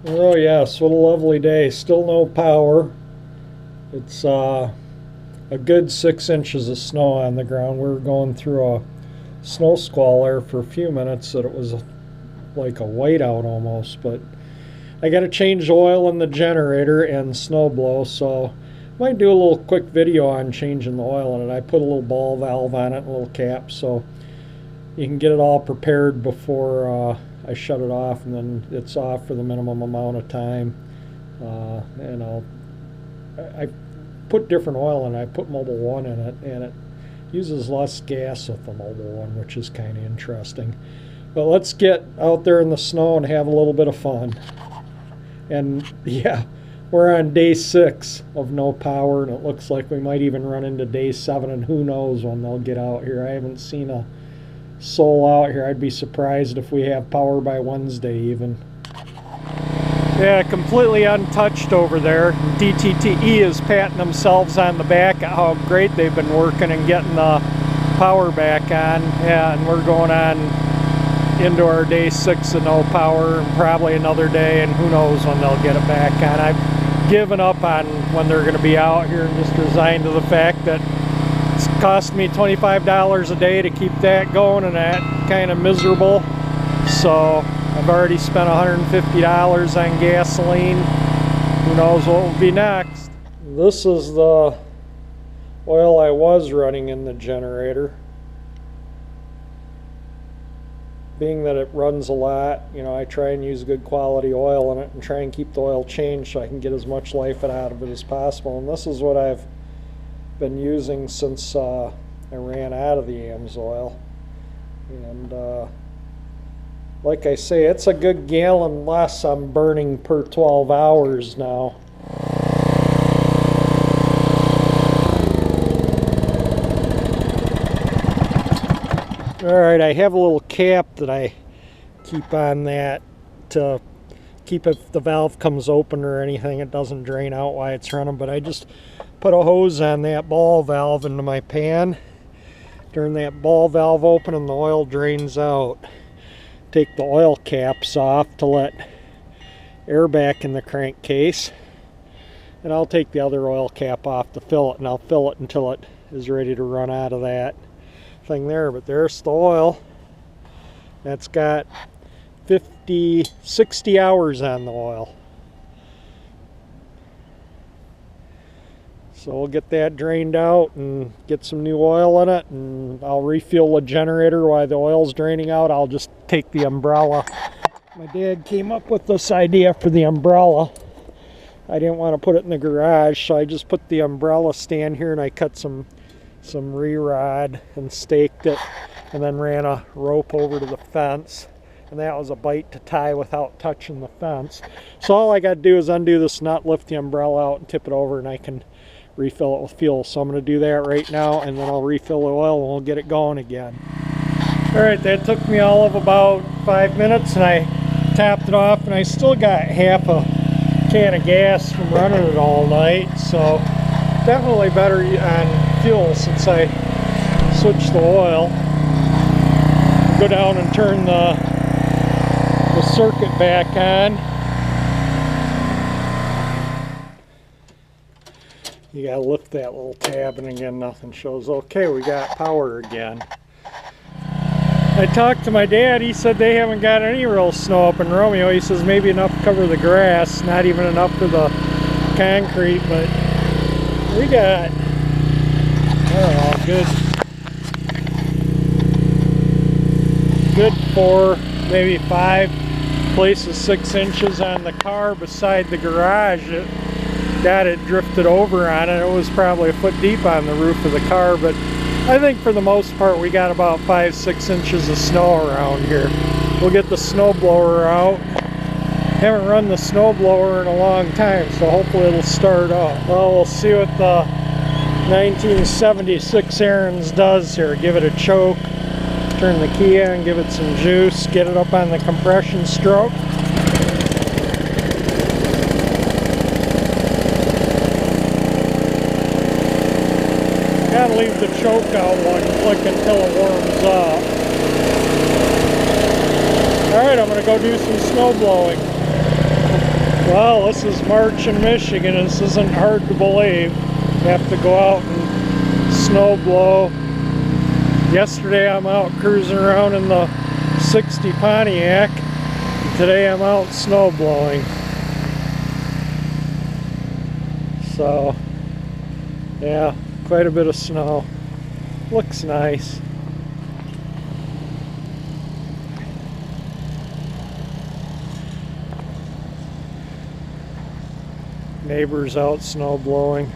Oh yes, what a lovely day. Still no power. It's a good 6 inches of snow on the ground. We were going through a snow squall there for a few minutes that it was like a whiteout almost, but I got to change the oil in the generator and snow blow, so I might do a little quick video on changing the oil in it. I put a little ball valve on it and a little cap so you can get it all prepared before I shut it off, and then it's off for the minimum amount of time. And I put different oil in it. I put Mobile 1 in it, and it uses less gas with the Mobile 1, which is kind of interesting. But let's get out there in the snow and have a little bit of fun. And yeah, we're on day 6 of no power, and it looks like we might even run into day 7, and who knows when they'll get out here. I haven't seen a soul out here. I'd be surprised if we have power by Wednesday even. Yeah, completely untouched over there. DTTE is patting themselves on the back at how great they've been working and getting the power back on. Yeah, and we're going on into our day 6 of no power, and probably another day, and who knows when they'll get it back on. I've given up on when they're going to be out here and just resigned to the fact that it's cost me $25 a day to keep that going, and that kind of miserable. So I've already spent $150 on gasoline. Who knows what will be next. This is the oil I was running in the generator. Being that it runs a lot, you know, I try and use good quality oil in it and try and keep the oil changed so I can get as much life out of it as possible. And this is what I've been using since I ran out of the AMSOIL. And like I say, it's a good gallon less I'm burning per 12 hours now. Alright, I have a little cap that I keep on that to keep, if the valve comes open or anything, it doesn't drain out while it's running. But I just put a hose on that ball valve into my pan, turn that ball valve open, and the oil drains out. Take the oil caps off to let air back in the crankcase, and I'll take the other oil cap off to fill it, and I'll fill it until it is ready to run out of that thing there. But there's the oil. That's got 60 hours on the oil. So we'll get that drained out and get some new oil in it, and I'll refuel the generator while the oil's draining out. I'll just take the umbrella. My dad came up with this idea for the umbrella. I didn't want to put it in the garage, so I just put the umbrella stand here, and I cut some re-rod and staked it, and then ran a rope over to the fence, and that was a bite to tie without touching the fence. So all I got to do is undo this nut, lift the umbrella out, and tip it over, and I can refill it with fuel. So I'm going to do that right now, and then I'll refill the oil and we'll get it going again. Alright, that took me all of about 5 minutes, and I topped it off, and I still got half a can of gas from running it all night. So definitely better on fuel since I switched the oil. Go down and turn the circuit back on. You gotta lift that little tab, and again nothing shows. Okay, we got power again. I talked to my dad. He said they haven't got any real snow up in Romeo. He says maybe enough to cover the grass, not even enough for the concrete, but we got, I don't know, good 4, maybe 5 places 6 inches on the car beside the garage. It got it drifted over on it. It was probably a foot deep on the roof of the car, but I think for the most part we got about 5-6 inches of snow around here. We'll get the snow blower out. Haven't run the snow blower in a long time, so hopefully it'll start up. Well, we'll see what the 1976 Aaron's does here. Give it a choke, turn the key on, give it some juice, get it up on the compression stroke. Gotta leave the choke out while you click until it warms up. Alright, I'm gonna go do some snow blowing. Well, this is March in Michigan. This isn't hard to believe. You have to go out and snow blow. Yesterday I'm out cruising around in the 60 Pontiac. Today I'm out snow blowing. So, yeah, quite a bit of snow. Looks nice. Neighbors out snow blowing.